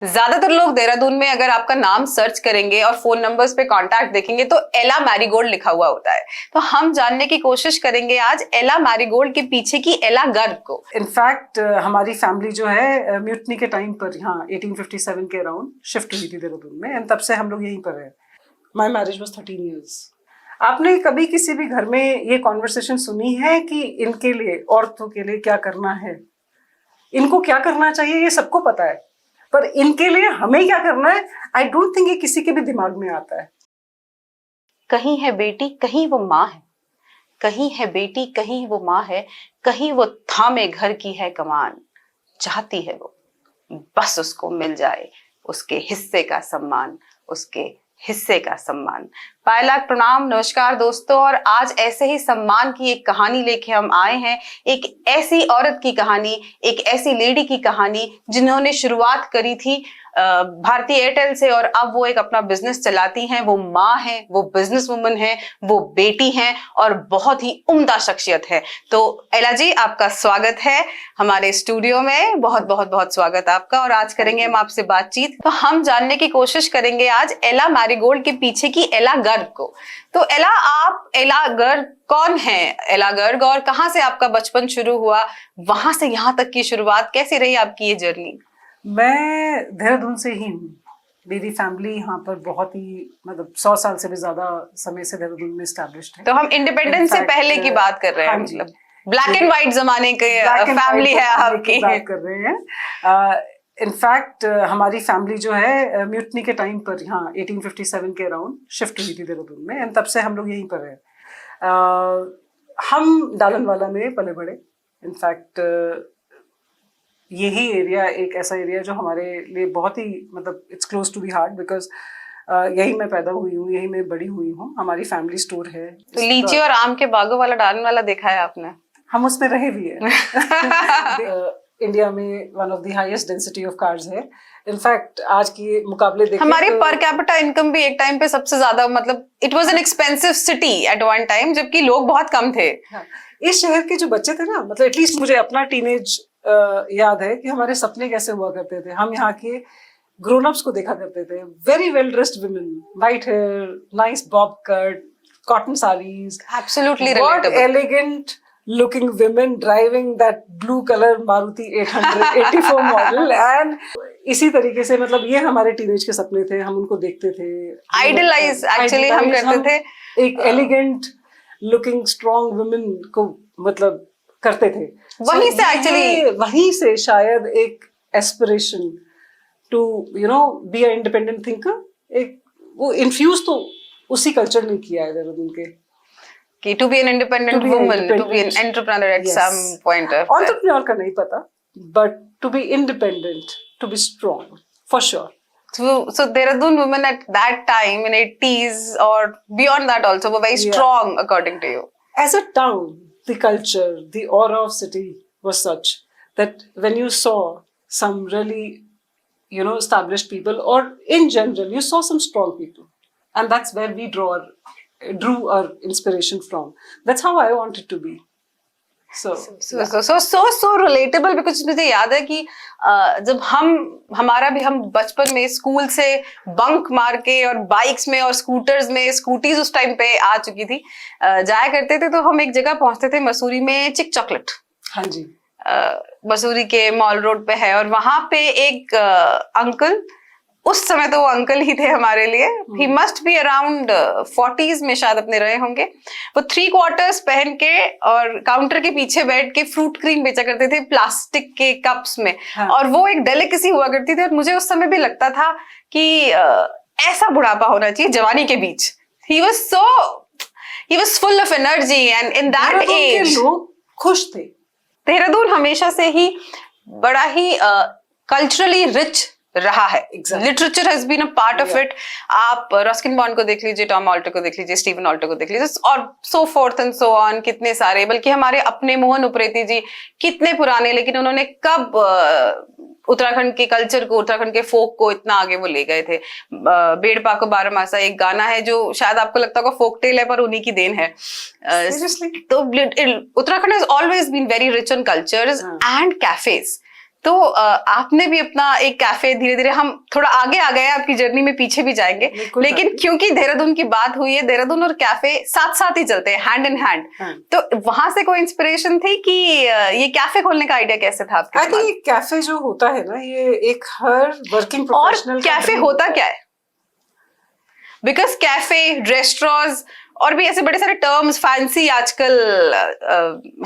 ज्यादातर लोग देहरादून में अगर आपका नाम सर्च करेंगे और फोन नंबर्स पे कांटेक्ट देखेंगे तो एला मैरीगोल्ड लिखा हुआ होता है। तो हम जानने की कोशिश करेंगे आज एला मैरीगोल्ड के पीछे की एला गर्ग को। इनफैक्ट हमारी फैमिली जो है म्यूटनी के टाइम पर यहाँ 1857 के अराउंड शिफ्ट हुई थी देहरादून में, एंड तब से हम लोग यहीं पर है। My marriage was 13 years। आपने कभी किसी भी घर में ये कॉन्वर्सेशन सुनी है कि इनके लिए, औरतों के लिए क्या करना है, इनको क्या करना चाहिए, ये सबको पता है, पर इनके लिए हमें क्या करना है, आई डोंट थिंक ये किसी के भी दिमाग में आता है। कहीं है बेटी कहीं वो माँ है, कहीं है बेटी कहीं वो माँ है, कहीं वो थामे घर की है कमान। चाहती है वो बस उसको मिल जाए उसके हिस्से का सम्मान, उसके हिस्से का सम्मान। पायला प्रणाम, नमस्कार दोस्तों। और आज ऐसे ही सम्मान की एक कहानी लेके हम आए हैं। एक ऐसी औरत की कहानी, एक ऐसी लेडी की कहानी जिन्होंने शुरुआत करी थी भारतीय एयरटेल से और अब वो एक अपना बिजनेस चलाती हैं। वो माँ है, वो बिजनेस वुमन है, वो बेटी हैं और बहुत ही उम्दा शख्सियत है। तो एला जी, आपका स्वागत है हमारे स्टूडियो में। बहुत बहुत बहुत स्वागत आपका। और आज करेंगे हम आपसे बातचीत। तो हम जानने की कोशिश करेंगे आज एला मैरीगोल्ड के पीछे की एला गर्ग को। तो एला, आप एला गर्ग कौन है? एला गर्ग, और कहाँ से आपका बचपन शुरू हुआ, वहां से यहाँ तक की शुरुआत कैसी रही आपकी ये जर्नी? मैं देहरादून से ही हूँ। मेरी फैमिली यहाँ पर बहुत ही, मतलब 100 साल से भी ज्यादा समय से देहरादून में एस्टैब्लिश्ड है। तो हम इंडिपेंडेंस से पहले की बात कर रहे हैं। हाँ जी, मतलब ब्लैक एंड व्हाइट जमाने के फैमिली है आपकी। बात कर रहे हैं। इनफैक्ट हमारी फैमिली जो है म्यूटनी के टाइम पर यहाँ 1857 के अराउंड शिफ्ट हुई थी देहरादून में, एंड तब से हम लोग यहीं पर है। हम डालनवाला में पले बड़े। इनफैक्ट यही एरिया एक ऐसा एरिया जो हमारे लिए बहुत ही, मतलब it's close to the heart, because यही मैं पैदा हुई हूँ, यही मैं बड़ी हुई हूँ। हमारी फैमिली स्टोर है। तो लीची और आम के बागों वाला डालनवाला देखा है आपने? हम उसमें रहे भी है। इंडिया में one of the highest density of cars है। इनफैक्ट आज की मुकाबले देखें हमारी पर कैपिटा इनकम भी एक टाइम पे सबसे ज्यादा, मतलब it was an expensive city at one time, जबकि लोग बहुत कम थे। हाँ, इस शहर के जो बच्चे थे ना, मतलब एटलीस्ट मुझे अपना टीनेज याद है कि हमारे सपने कैसे हुआ करते थे। हम यहाँ के ग्रोन अप्स को देखा करते थे। Very well dressed women, white hair, nice bob cut, cotton saris, absolutely what relatable, elegant looking women driving that blue color Maruti 884 model, and इसी तरीके से, मतलब ये हमारे टीनेज के सपने थे। हम उनको देखते थे, आइडलाइज एक्चुअली हम करते थे। एक एलिगेंट लुकिंग स्ट्रॉन्ग वुमेन को मतलब करते थे। वहीं से एक्चुअली, वहीं से शायद एक aspiration to be a independent thinker, एक वो इन्फ्यूज तो उसी कल्चर ने किया है देहरादून के, कि to be an independent woman, to be an entrepreneur at some point of time. Entrepreneur का नहीं पता, but to be independent, to be strong for sure. So Dehradun women at that time in 80s or beyond that also were very strong, according to you. As a town, the culture, the aura of city was such that when you saw some really, established people, or in general, you saw some strong people, and that's where we drew our inspiration from. That's how I wanted to be. So relatable, because मुझे याद है कि जब हम बचपन में school से bunk मार के और बाइक्स में और स्कूटर्स में, स्कूटीज उस टाइम पे आ चुकी थी, जाया करते थे। तो हम एक जगह पहुंचते थे मसूरी में, चिक चॉकलेट। हाँ जी, मसूरी के मॉल रोड पे है। और वहां पे एक अंकल, उस समय तो वो अंकल ही थे हमारे लिए, he must be around 40s में शायद अपने रहे होंगे। वो 3/4 पहन के और काउंटर के पीछे बैठ के फ्रूट क्रीम बेचा करते थे प्लास्टिक के कप्स में। हाँ। और वो एक डेलिकेसी हुआ करती थी। और मुझे उस समय भी लगता था कि ऐसा बुढ़ापा होना चाहिए जवानी के बीच। he was full of energy, and in that age लोग खुश थे। देहरादून हमेशा से ही बड़ा ही कल्चरली रिच रहा है। Literature has been a part of it. आप रस्किन बॉन्ड को देख लीजिए, टॉम ऑल्टर को देख लीजिए, स्टीवन ऑल्टर को देख लीजिए, और सो फोर्थ एंड सो ऑन, कितने सारे। बल्कि हमारे अपने मोहन उप्रेती जी कितने पुराने, लेकिन उन्होंने कब उत्तराखंड के कल्चर को, उत्तराखंड के फोक को इतना आगे वो ले गए थे। बेड़ पाको बारहमासा एक गाना है जो शायद आपको लगता होगा फोक टेल है, पर उन्हीं की देन है। तो Uttarakhand has always been very rich on cultures and cafes. तो आपने भी अपना एक कैफे, धीरे धीरे हम थोड़ा आगे आ गए, आपकी जर्नी में पीछे भी जाएंगे, लेकिन क्योंकि देहरादून की बात हुई है, देहरादून और कैफे साथ साथ ही चलते हैं, हैंड इन हैंड, तो वहां से कोई इंस्पिरेशन थी कि ये कैफे खोलने का आइडिया कैसे था आपके? आई थिंक कैफे जो होता है ना, ये एक हर वर्किंग प्रोफेशनल, और कैफे होता क्या है? बिकॉज कैफे, रेस्टोरेंट्स और भी ऐसे बड़े सारे टर्म्स फैंसी आजकल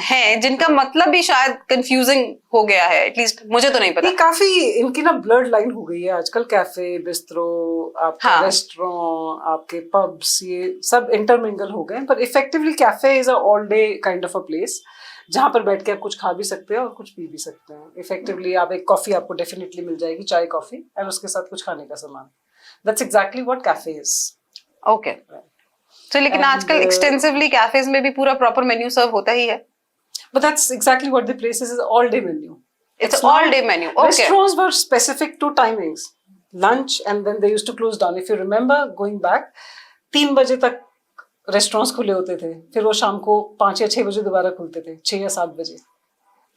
हैं जिनका मतलब भी शायद कंफ्यूजिंग हो गया है, एटलीस्ट मुझे तो नहीं पता। ये काफी इनकी ना ब्लड लाइन हो गई है आजकल। कैफे, बिस्ट्रो, आपके रेस्टोरेंट, आपके पब्स, ये सब इंटरमिंगल हो गए। पर effectively cafe is a all day kind of a place जहां पर बैठ के आप कुछ खा भी सकते हैं और कुछ पी भी सकते हैं। इफेक्टिवली आप एक कॉफी आपको डेफिनेटली मिल जाएगी, चाय कॉफी, एंड उसके साथ कुछ खाने का सामान। That's exactly what cafe is. Okay, तो लेकिन आजकल एक्सटेंसिवली कैफेज में भी पूरा प्रॉपर मेन्यू सर्व होता ही है। But that's exactly what the place is all day menu. It's an all day menu. Okay. Restaurants were specific to timings. Lunch, and then they used to close down. If you remember going back, 3 बजे तक restaurants खुले होते थे, फिर वो शाम को 5 या 6 बजे दोबारा खुलते थे, 6 या 7 बजे।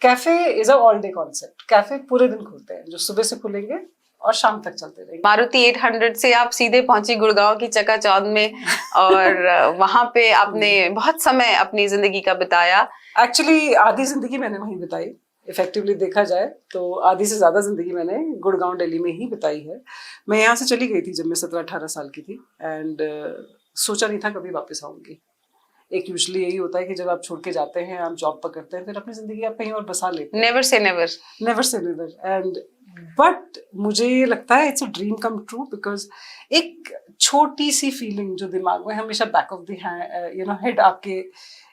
Cafe is a all day concept. Cafe पूरे दिन खुलते हैं, जो सुबह से खुलेंगे और शाम तक चलते रहेंगे। मारुति 800 से आप सीधे पहुंची गुड़गांव की चकाचौंध में, और वहां पे आपने बहुत समय अपनी जिंदगी का बिताया। एक्चुअली आधी जिंदगी मैंने वहीं बिताई। इफेक्टिवली देखा जाए तो आधी से ज्यादा जिंदगी मैंने गुड़गांव, दिल्ली में ही बिताई है। मैं यहाँ से चली गई थी जब मैं 17-18 साल की थी, एंड सोचा नहीं था कभी वापस आऊंगी। एक यूजुअली यही होता है कि जब आप छोड़ के जाते हैं, आप जॉब पकड़ते हैं, फिर अपनी जिंदगी आप कहीं और बसा लेते हैं। Never say never, never say never. And but मुझे ये लगता है it's a dream come true, because एक छोटी सी फीलिंग जो दिमाग में हमेशा बैक ऑफ द हेड आपके,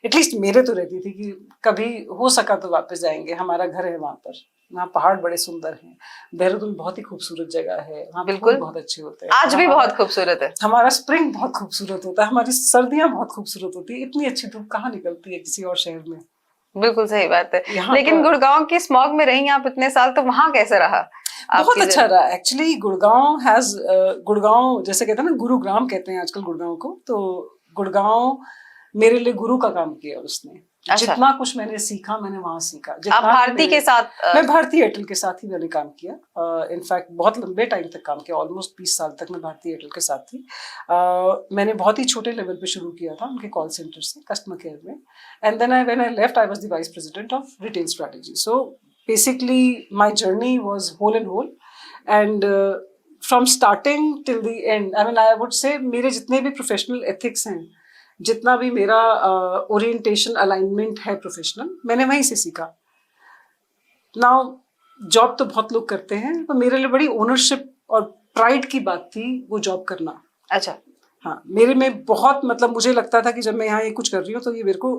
एटलीस्ट मेरे तो रहती थी कि कभी हो सका तो वापस जाएंगे, हमारा घर है वहाँ पर, वहाँ पहाड़ बड़े सुंदर हैं, देहरादून बहुत ही खूबसूरत जगह है, वहाँ बिल्कुल बहुत अच्छे होते हैं, आज भी बहुत खूबसूरत है, हमारा स्प्रिंग बहुत खूबसूरत होता है, हमारी सर्दियाँ बहुत खूबसूरत होती है। इतनी अच्छी धूप कहाँ निकलती है किसी और शहर में। बिल्कुल सही बात है। लेकिन गुड़गांव के स्मॉग में रही आप इतने साल, तो वहाँ कैसे रहा? बहुत अच्छा रहा एक्चुअली। गुड़गांव जैसे कहते हैं ना, गुरुग्राम कहते हैं आजकल गुड़गांव को, तो गुड़गांव मेरे लिए गुरु का काम किया उसने। अच्छा। जितना कुछ मैंने सीखा, मैंने वहां सीखा। आप भारती के साथ? मैं भारती एयरटेल के साथ ही मैंने काम किया। इनफैक्ट बहुत लंबे टाइम तक काम किया, ऑलमोस्ट 20 साल तक मैं भारती एयरटेल के साथ थी। मैंने बहुत ही छोटे लेवल पे शुरू किया था उनके कॉल सेंटर से, कस्टमर केयर में, and then when I left I was the vice president of retail strategy. So basically my journey was whole and whole, and from starting till the end, I mean I would say मेरे जितने भी professional ethics हैं, जितना भी मेरा orientation alignment है professional, मैंने वहीं से सीखा। नाउ जॉब तो बहुत लोग करते हैं, तो मेरे लिए बड़ी ओनरशिप और प्राइड की बात थी वो जॉब करना। अच्छा। हाँ, मेरे में बहुत, मतलब मुझे लगता था कि जब मैं यहाँ ये कुछ कर रही हूँ तो ये मेरे को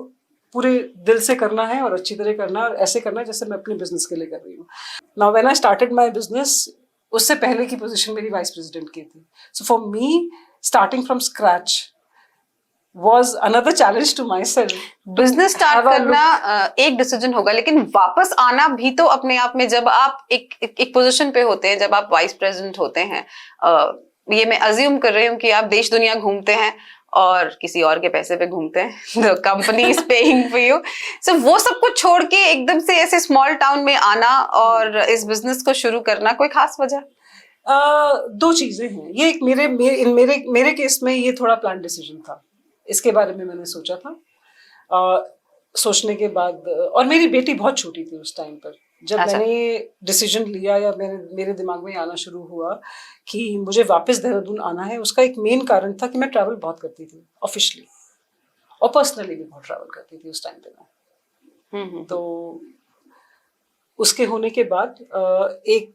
पूरे दिल से करना है और अच्छी तरह करना है, और ऐसे करना है जैसे मैं अपने बिजनेस के लिए कर रही हूँ। Now when I started my business, उससे पहले की पोजीशन मेरी वाइस प्रेसिडेंट की थी। So for me starting from scratch was another challenge to myself. Business start करना एक डिसीजन होगा, लेकिन वापस आना भी तो अपने आप में, जब आप एक पोजीशन पे होते हैं, जब आप वाइस प्रेसिडेंट होते हैं, ये मैं अज्यूम कर रही हूँ कि आप देश दुनिया घूमते हैं और किसी और के पैसे पे घूमते हैं, the company is paying for you. So वो सब कुछ छोड़ के एकदम से ऐसे स्मॉल टाउन में आना और इस बिजनेस को शुरू करना, कोई खास वजह? दो चीजें हैं। ये एक मेरे केस में ये थोड़ा प्लान डिसीजन था। इसके बारे में मैंने सोचा था। सोचने के बाद, और मेरी बेटी बहुत छोटी थी उस टाइम पर जब मैंने ये डिसीजन लिया, या मेरे दिमाग में आना शुरू हुआ कि मुझे वापस देहरादून आना है। उसका एक मेन कारण था कि मैं ट्रैवल बहुत करती थी ऑफिशियली, और पर्सनली भी बहुत ट्रैवल करती थी उस टाइम पे मैं। तो उसके होने के बाद एक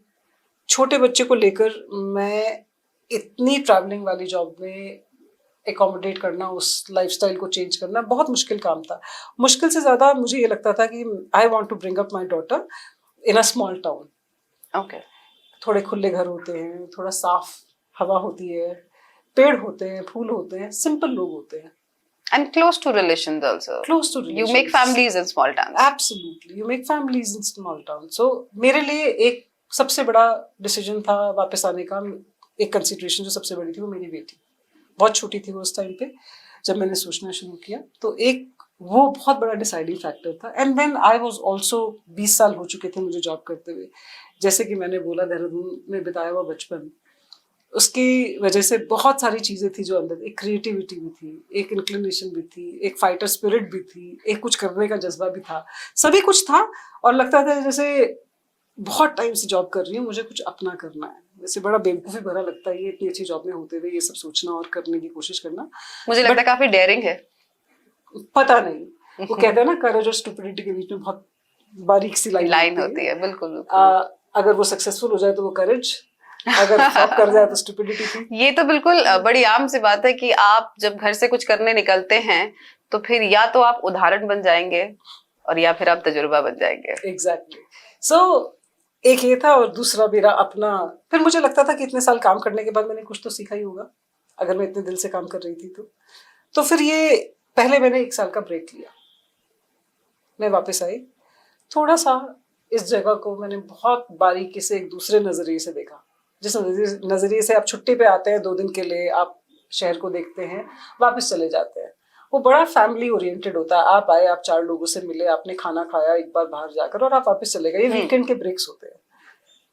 छोटे बच्चे को लेकर मैं इतनी ट्रैवलिंग वाली जॉब में एकोमोडेट करना, उस लाइफस्टाइल को चेंज करना बहुत मुश्किल काम था। मुश्किल से ज्यादा मुझे ये लगता था कि I want to bring up my daughter in a small town. Okay. थोड़े खुले घर होते हैं, थोड़ा साफ हवा होती है, पेड़ होते हैं, फूल होते हैं, सिंपल लोग होते हैं, and close to relations also. Close to relations. You make families in small towns. Absolutely, you make families in small towns. So मेरे लिए एक सबसे बड़ा डिसीजन था वापस आने का। एक कंसिडरेशन जो सबसे बड़ी थी वो मेरी बेटी, बहुत छोटी थी वो उस टाइम पे जब मैंने सोचना शुरू किया। तो एक वो बहुत बड़ा डिसाइडिंग फैक्टर था. And then I was also 20 साल हो चुके थे मुझे जॉब करते हुए. जैसे कि मैंने बोला, देहरादून में बिताया हुआ बचपन, उसकी वजह से बहुत सारी चीज़ें थी जो अंदर, एक क्रिएटिविटी भी थी, एक इंक्लिनेशन भी थी, एक फाइटर स्पिरिट भी थी, एक कुछ करने का जज्बा भी था, सभी कुछ था. और लगता था जैसे बहुत टाइम से जॉब कर रही हूँ, मुझे कुछ अपना करना है. वैसे बड़ा बेवकूफ़ी भरा लगता है ये इतनी अच्छी जॉब में होते हुए ये सब सोचना और करने की कोशिश करना. मुझे लगता है काफी डेयरिंग है. पता नहीं, वो कहते हैं ना करेज और स्टुपिडिटी के बीच में बहुत बारीक सी लाइन होती है. बिल्कुल. अगर वो सक्सेसफुल हो जाए तो वो करेज, अगर फ्लॉप कर जाए तो स्टुपिडिटी थी. ये तो बिल्कुल बड़ी आम सी बात है कि आप जब घर से कुछ करने निकलते हैं तो फिर या तो आप उदाहरण बन जाएंगे और या फिर आप तजुर्बा बन जाएंगे. एग्जैक्टली. सो एक ये था, और दूसरा मेरा अपना, फिर मुझे लगता था कि इतने साल काम करने के बाद मैंने कुछ तो सीखा ही होगा अगर मैं इतने दिल से काम कर रही थी तो फिर ये पहले मैंने 1 साल का ब्रेक लिया. मैं वापस आई, थोड़ा सा इस जगह को मैंने बहुत बारीकी से एक दूसरे नजरिए से देखा. जिस नजरिए से आप छुट्टी पे आते हैं 2 दिन के लिए, आप शहर को देखते हैं, वापस चले जाते हैं, वो बड़ा फैमिली ओरिएंटेड होता है. आप आए, आप 4 लोगों से मिले, आपने खाना खाया एक बार बाहर जाकर और आप वापस चले गए. ये वीकेंड के ब्रेक्स होते हैं.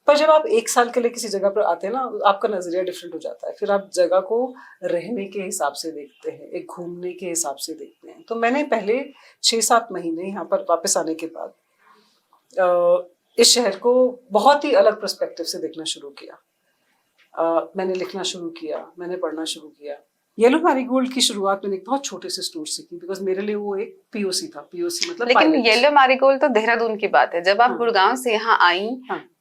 पर जब आप 1 साल के लिए किसी जगह पर आते हैं ना, आपका नजरिया डिफरेंट हो जाता है. फिर आप जगह को रहने के हिसाब से देखते हैं, एक घूमने के हिसाब से देखते हैं. तो मैंने पहले 6-7 महीने यहाँ पर वापस आने के बाद इस शहर को बहुत ही अलग पर्सपेक्टिव से देखना शुरू किया. मैंने लिखना शुरू किया, मैंने पढ़ना शुरू किया. येलो मैरीगोल्ड की शुरुआत मैंने एक बहुत छोटे से स्टोर से की, बिकॉज मेरे लिए वो एक पीओसी था. पीओसी मतलब लेकिन येलो मैरीगोल्ड तो देहरादून की बात है. जब आप गुड़गांव से यहाँ आई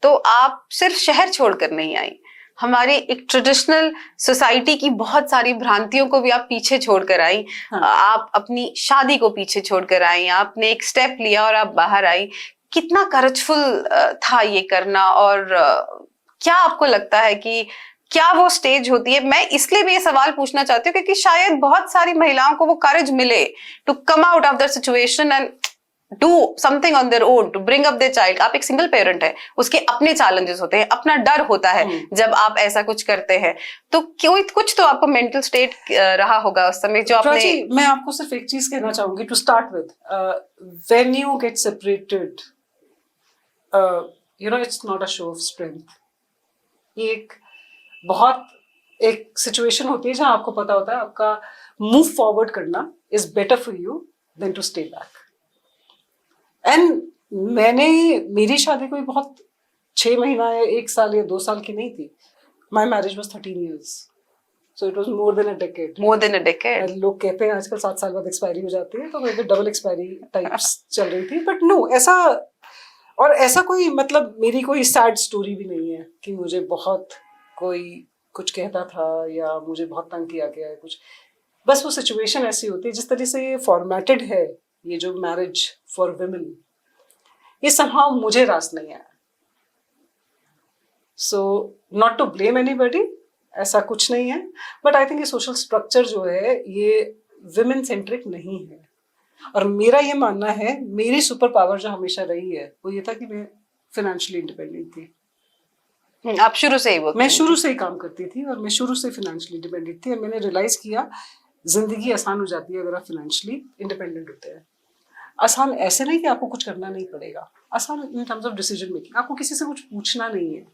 तो आप सिर्फ शहर छोड़कर नहीं आई. हमारी एक ट्रेडिशनल सोसाइटी की बहुत सारी भ्रांतियों को भी आप पीछे छोड़कर आई. आप अपनी शादी को पीछे छोड़कर आई, आपने एक स्टेप लिया और आप बाहर आई. कितना करेजफुल था ये करना, और क्या आपको लगता है कि क्या वो स्टेज होती है? मैं इसलिए भी ये सवाल पूछना चाहती हूँ क्योंकि शायद बहुत सारी महिलाओं को वो करेज मिले to come out of the situation and do something on their own to bring up their child. आप एक सिंगल पेरेंट है, उसके अपने चैलेंजेस होते हैं, अपना डर होता है जब आप ऐसा कुछ करते हैं. तो कोई कुछ तो आपको मेंटल स्टेट रहा होगा उस समय जो आपने. मैं आपको सिर्फ एक चीज कहना चाहूंगी to start with. When you get separated, you know, it's not a show of strength. एक बहुत एक सिचुएशन होती है जहां आपको पता होता है आपका मूव फॉरवर्ड करना is better for you than to stay back. And मेरी शादी कोई बहुत 6 महीना या 1 साल या 2 साल की नहीं थी. My marriage was 13 years. So it was more than a decade. लोग कहते हैं आजकल 7 साल बाद एक्सपायरी हो जाती है, तो मेरे डबल एक्सपायरी टाइप्स चल रही थी. बट नो, ऐसा कोई मतलब मेरी कोई सैड स्टोरी भी नहीं है कि मुझे बहुत कोई कुछ कहता था या मुझे बहुत तंग किया गया है कुछ. बस वो सिचुएशन ऐसी होती है, जिस तरह से ये फॉर्मेटेड है ये जो मैरिज फॉर वुमेन, ये समहाउ मुझे रास नहीं आया. So not to blame anybody, ऐसा कुछ नहीं है. बट आई थिंक ये सोशल स्ट्रक्चर जो है ये विमेन सेंट्रिक नहीं है. और मेरा ये मानना है, मेरी सुपर पावर जो हमेशा रही है वो ये था कि मैं फाइनेंशियली इंडिपेंडेंट थी. आप शुरू से ही मैं शुरू से ही काम करती थी और मैं शुरू से फाइनेंशियली इंडिपेंडेंट थी. और मैंने रियलाइज किया जिंदगी आसान हो जाती है अगर आप फाइनेंशियली इंडिपेंडेंट होते हैं. आसान ऐसे नहीं कि आपको कुछ करना नहीं पड़ेगा, आसान in terms of decision making. आपको किसी से कुछ पूछना नहीं है.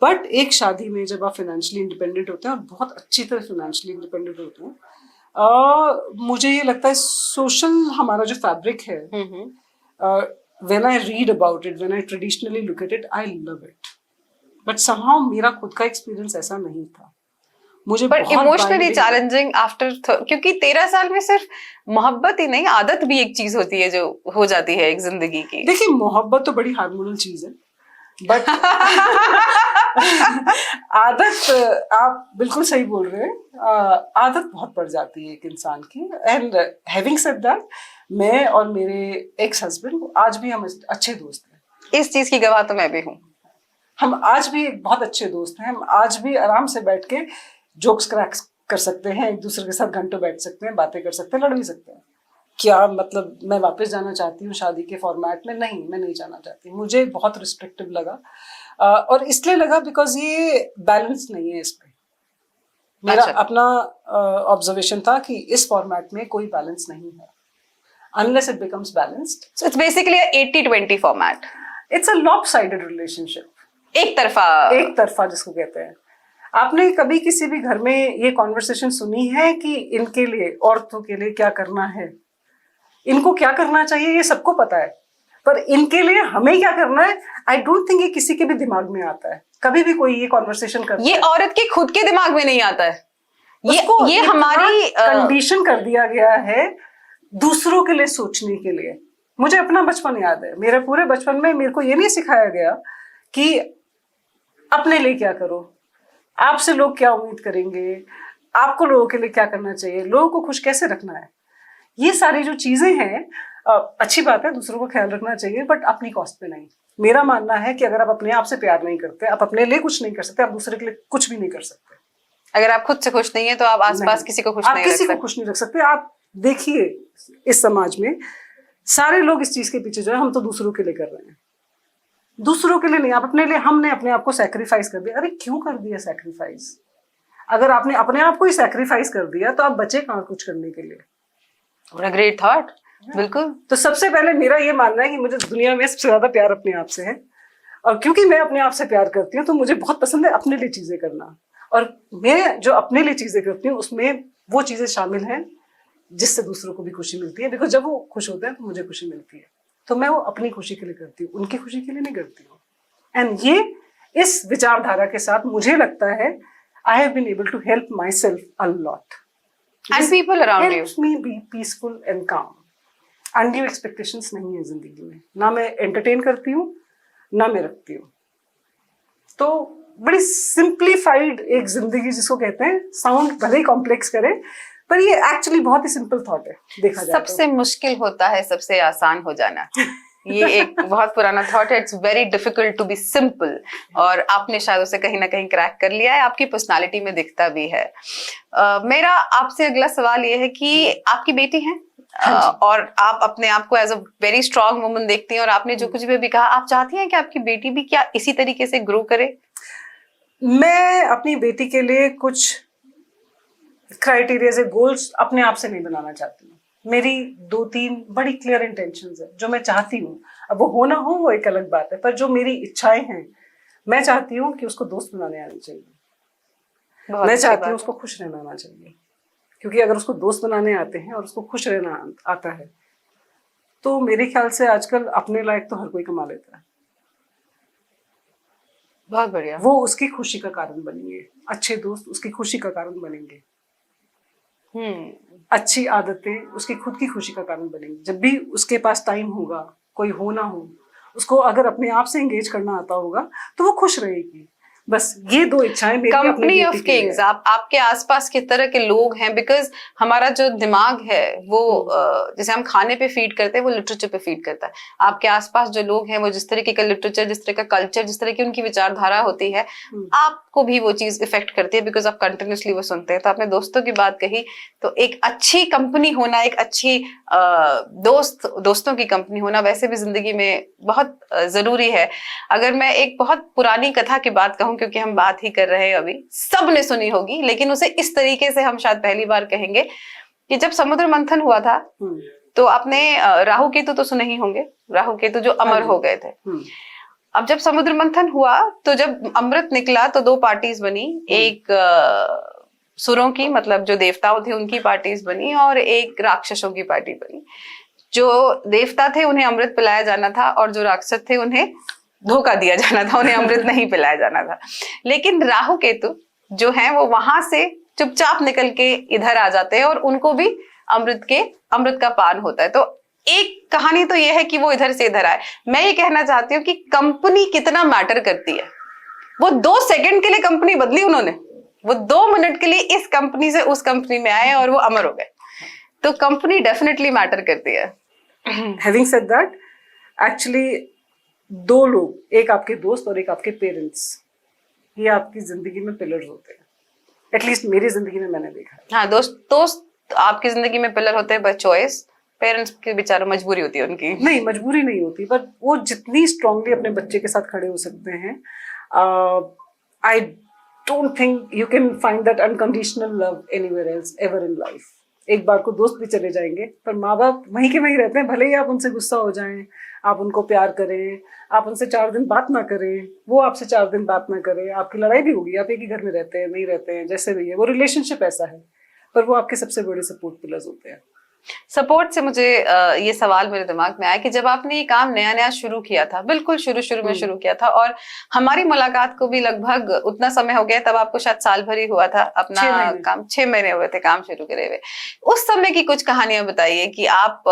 बट एक शादी में जब आप फाइनेंशियली इंडिपेंडेंट होते हैं और बहुत अच्छी तरह फाइनेंशियली इंडिपेंडेंट होते हैं, मुझे ये लगता है सोशल हमारा जो फैब्रिक है, when I read about it, when I traditionally look at it, I love it. But somehow मेरा खुद का एक्सपीरियंस ऐसा नहीं था. मुझे पर इमोशनली चैलेंजिंग आफ्टर, क्योंकि 13 साल में सिर्फ मोहब्बत ही नहीं, आदत भी एक चीज होती है जो हो जाती है एक जिंदगी की. देखिए, मोहब्बत तो बड़ी हार्मोनल चीज है, बट आदत, आप बिल्कुल सही बोल रहे हैं, आदत बहुत पड़ जाती है एक इंसान की. एंड हैविंग सेड दैट, मैं और मेरे एक्स हस्बैंड आज भी हम अच्छे दोस्त हैं. इस चीज की गवाह तो मैं भी हूँ. हम आज भी बहुत अच्छे दोस्त हैं. हम आज भी आराम से बैठ के जोक्स क्रैक कर सकते हैं, एक दूसरे के साथ घंटों बैठ सकते हैं, बातें कर सकते हैं, लड़ भी सकते हैं. क्या मतलब मैं वापस जाना चाहती हूँ शादी के फॉर्मेट में? नहीं, मैं नहीं जाना चाहती. मुझे बहुत रिस्ट्रिक्टिव लगा, और इसलिए लगा बिकॉज ये बैलेंस नहीं है इस पे. मेरा अच्छा। अपना ऑब्जर्वेशन था कि इस फॉर्मेट में कोई बैलेंस नहीं है, unless it becomes balanced. So it's basically 80-20 format, it's a lopsided relationship, एक तरफा। एक तरफा जिसको कहते हैं। आपने कभी किसी भी घर में ये कॉन्वर्सेशन सुनी है कि इनके लिए, औरतों के लिए क्या करना है, इनको क्या करना चाहिए, ये सबको पता है, पर इनके लिए हमें क्या करना है, आई डोंट थिंक ये किसी के भी दिमाग में आता है। कभी भी कोई ये कॉन्वर्सेशन करता ये है, औरत के खुद के दिमाग में नहीं आता है। ये हमारी कंडीशन कर दिया गया है दूसरों के लिए सोचने के लिए। मुझे अपना बचपन याद है, मेरे पूरे बचपन में मेरे को ये नहीं सिखाया गया कि अपने लिए क्या करो, आपसे लोग क्या उम्मीद करेंगे, आपको लोगों के लिए क्या करना चाहिए, लोगों को खुश कैसे रखना है। ये सारी जो चीजें हैं, अच्छी बात है, दूसरों को ख्याल रखना चाहिए, बट अपनी कॉस्ट पे नहीं। मेरा मानना है कि अगर आप अपने आप से प्यार नहीं करते, आप अपने लिए कुछ नहीं कर सकते, आप दूसरे के लिए कुछ भी नहीं कर सकते। अगर आप खुद से खुश नहीं है तो आप आसपास नहीं, किसी को खुश आप नहीं किसी रख को सकते। खुश नहीं रख सकते। आप देखिए इस समाज में सारे लोग इस चीज के पीछे जो है, हम तो दूसरों के लिए कर रहे हैं, दूसरों के लिए नहीं, आप अपने लिए। हमने अपने आप को सैक्रिफाइस कर दिया। अरे क्यों कर दिया सैक्रिफाइस? अगर आपने अपने आप को ही सैक्रिफाइस कर दिया तो आप बचे कहाँ कुछ करने के लिए? What a great thought. बिल्कुल। तो सबसे पहले मेरा ये मानना है कि मुझे दुनिया में सबसे ज्यादा प्यार अपने आप से है, और क्योंकि मैं अपने आप से प्यार करती हूँ तो मुझे बहुत पसंद है अपने लिए चीजें करना। और मैं जो अपने लिए चीजें करती हूँ उसमें वो चीजें शामिल हैं जिससे दूसरों को भी खुशी मिलती है, बिकॉज जब वो खुश होते हैं तो मुझे खुशी मिलती है। तो मैं वो अपनी खुशी के लिए करती हूँ, उनकी खुशी के लिए नहीं करती हूँ। एंड ये इस विचारधारा के साथ मुझे लगता है I have been able to help myself a lot And people around you. helps me be peaceful and calm. Undue expectations नहीं है जिंदगी में, ना मैं एंटरटेन करती हूँ ना मैं रखती हूँ। तो बड़ी सिंप्लीफाइड एक जिंदगी जिसको कहते हैं, साउंड भले ही कॉम्प्लेक्स करे पर ये एक्चुअली बहुत ही सिंपल थॉट है देखा जाए। सबसे मुश्किल होता है सबसे आसान हो जाना। ये एक बहुत पुराना थॉट है, it's very difficult to be simple, और आपने शायद उसे कहीं ना कहीं क्रैक कर लिया है, आपकी पर्सनालिटी में दिखता भी है। मेरा आपसे अगला सवाल ये है कि आपकी बेटी है, और आप अपने आप को as a very strong woman देखती हैं, और आपने जो कुछ भी कहा, आप चाहती हैं कि आपकी बेटी भी क्या इसी तरीके से ग्रो करे? मैं अपनी बेटी के लिए कुछ क्राइटेरिया से गोल्स अपने आप से नहीं बनाना चाहती हूँ। मेरी 2-3 बड़ी क्लियर इंटेंशंस है जो मैं चाहती हूँ। अब वो हो ना हो वो एक अलग बात है, पर जो मेरी इच्छाएं हैं, मैं चाहती हूँ कि उसको दोस्त बनाने आने चाहिए। मैं चाहती हूँ उसको खुश रहना आना चाहिए, क्योंकि अगर उसको दोस्त बनाने आते हैं और उसको खुश रहना आता है तो मेरे ख्याल से आजकल अपने लायक तो हर कोई कमा लेता है। बहुत बढ़िया। वो उसकी खुशी का कारण बनेंगे, अच्छे दोस्त उसकी खुशी का कारण बनेंगे, अच्छी आदतें उसकी खुद की खुशी का कारण बनेंगी। जब भी उसके पास टाइम होगा, कोई हो ना हो, उसको अगर अपने आप से एंगेज करना आता होगा तो वो खुश रहेगी। बस ये 2 इच्छाएं मेरी अपनी कंपनी बेटी ऑफ के लिए किंग्स, है। आपके आसपास किस तरह के लोग हैं? बिकॉज हमारा जो दिमाग है वो जैसे हम खाने पे फीड करते हैं, वो लिटरेचर पे फीड करता है। आपके आसपास जो लोग हैं वो जिस तरीके का लिटरेचर, जिस तरह का कल्चर, जिस तरह की उनकी विचारधारा होती है, आपको भी वो चीज इफेक्ट करती है, बिकॉज आप कंटिन्यूसली वो सुनते हैं। तो आपने दोस्तों की बात कही, तो एक अच्छी कंपनी होना, एक अच्छी दोस्तों की कंपनी होना वैसे भी जिंदगी में बहुत जरूरी है। अगर मैं एक बहुत पुरानी कथा की बात कहूं, क्योंकि हम बात ही कर रहे हैं, अभी सबने सुनी होगी, लेकिन उसे इस तरीके से हम शायद पहली बार कहेंगे कि जब समुद्र मंथन हुआ था, तो आपने राहु केतु तो सुने ही होंगे, राहु केतु जो अमर हो गए थे। अब जब समुद्र मंथन हुआ तो जब अमृत निकला तो 2 पार्टीज बनी, एक सुरों की, मतलब जो देवताओं थे उनकी पार्टीज बनी, और एक राक्षसों की पार्टी बनी। जो देवता थे उन्हें अमृत पिलाया जाना था, और जो राक्षस थे उन्हें धोखा दिया जाना था, उन्हें अमृत नहीं पिलाया जाना था। लेकिन राहु केतु जो हैं वो वहां से चुपचाप निकल के इधर आ जाते हैं, और उनको भी अमृत का पान होता है। तो एक कहानी तो ये है कि वो इधर से इधर आए। मैं ये कहना चाहती हूँ कि कंपनी कितना मैटर करती है। वो 2 सेकंड के लिए कंपनी बदली उन्होंने, वो 2 मिनट के लिए इस कंपनी से उस कंपनी में आए और वो अमर हो गए। तो कंपनी डेफिनेटली मैटर करती है। Having said that, actually 2 लोग, एक आपके दोस्त और एक आपके पेरेंट्स, ये आपकी जिंदगी में पिलर्स होते हैं। एटलीस्ट मेरी जिंदगी में मैंने देखा है। हाँ, दोस्त आपकी जिंदगी में पिलर होते हैं, बस चॉइस पेरेंट्स की बेचारा मजबूरी होती है उनकी। नहीं, मजबूरी नहीं होती, पर वो जितनी स्ट्रांगली अपने बच्चे के साथ खड़े हो सकते हैं, आई don't think you can find that unconditional love anywhere else ever in life. एक बार को दोस्त भी चले जाएंगे, पर माँ बाप वहीं के वहीं रहते हैं, भले ही आप उनसे गुस्सा हो जाएं, आप उनको प्यार करें, आप उनसे 4 दिन बात ना करें, वो आपसे 4 दिन बात ना करें, आपकी लड़ाई भी होगी, आप एक ही घर में रहते हैं, नहीं रहते हैं, जैसे भी है, वो रिलेशनशिप ऐसा है, पर वो आपके सबसे बड़े सपोर्ट पिलर्स होते हैं। सपोर्ट से मुझे ये सवाल मेरे दिमाग में आया कि जब आपने ये काम नया नया शुरू किया था, बिल्कुल शुरू में शुरू किया था, और हमारी मुलाकात को भी लगभग उतना समय हो गया, तब आपको शायद साल भर ही हुआ था अपना 6 महीने हुए थे काम शुरू करे हुए। उस समय की कुछ कहानियां बताइए कि आप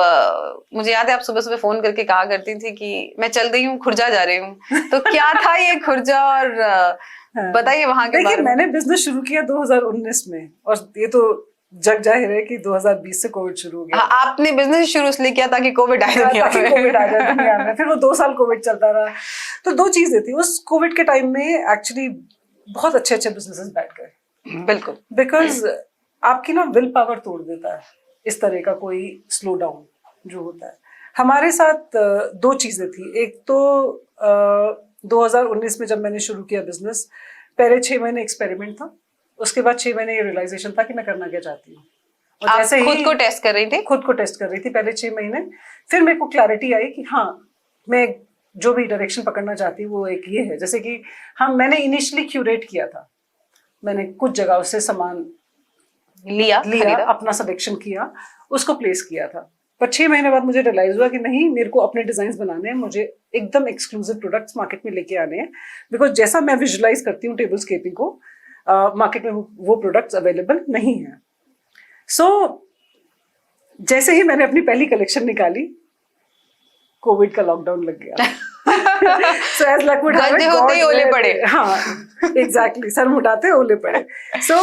मुझे याद है आप सुबह सुबह फोन करके कहा करती थी कि मैं चल रही हूँ, खुर्जा जा रही हूँ, तो क्या था ये खुर्जा, और बताइए वहां के बारे में। मैंने बिजनेस शुरू किया 2019 में, और ये तो जग जाहिर है कि 2020 से कोविड शुरू हो गया। आपने बिजनेस शुरू इसलिए किया ताकि कोविड आए दुनिया में। कोविड आ जाए दुनिया में, फिर वो 2 साल कोविड चलता रहा। तो 2 चीजें थी उस कोविड के टाइम में, एक्चुअली बहुत अच्छे बिजनेसेस बैठ गए। बिल्कुल, बिकॉज आपकी ना विल पावर तोड़ देता है इस तरह का कोई स्लो डाउन जो होता है। हमारे साथ 2 चीजें थी। एक तो 2019 में जब मैंने शुरू किया बिजनेस, पहले 6 महीने एक्सपेरिमेंट था, उसके बाद 6 महीने ये रियलाइजेशन था कि मैं करना क्या चाहती हूँ। और आप जैसे खुद को टेस्ट कर रही थी? खुद को टेस्ट कर रही थी पहले 6 महीने। फिर मेरे को क्लैरिटी आई कि हाँ, मैं जो भी डायरेक्शन पकड़ना चाहती हूँ वो एक ये है। जैसे कि मैंने इनिशियली क्यूरेट किया था, मैंने कुछ जगह से सामान लिया, अपना सिलेक्शन किया, उसको प्लेस किया था। पर 6 महीने बाद मुझे रियलाइज हुआ कि नहीं, मेरे को अपने डिजाइन बनाने हैं, मुझे एकदम एक्सक्लूसिव प्रोडक्ट्स मार्केट में लेके आने हैं। बिकॉज जैसा मैं विजुअलाइज करती हूँ टेबलस्केपिंग को, मार्केट में वो प्रोडक्ट्स अवेलेबल नहीं है। सो जैसे ही मैंने अपनी पहली कलेक्शन निकाली, कोविड का लॉकडाउन लग गया। So as luck would have it, होते ही ओले पड़े। हाँ, एग्जैक्टली, सर मुटाते ओले पड़े। So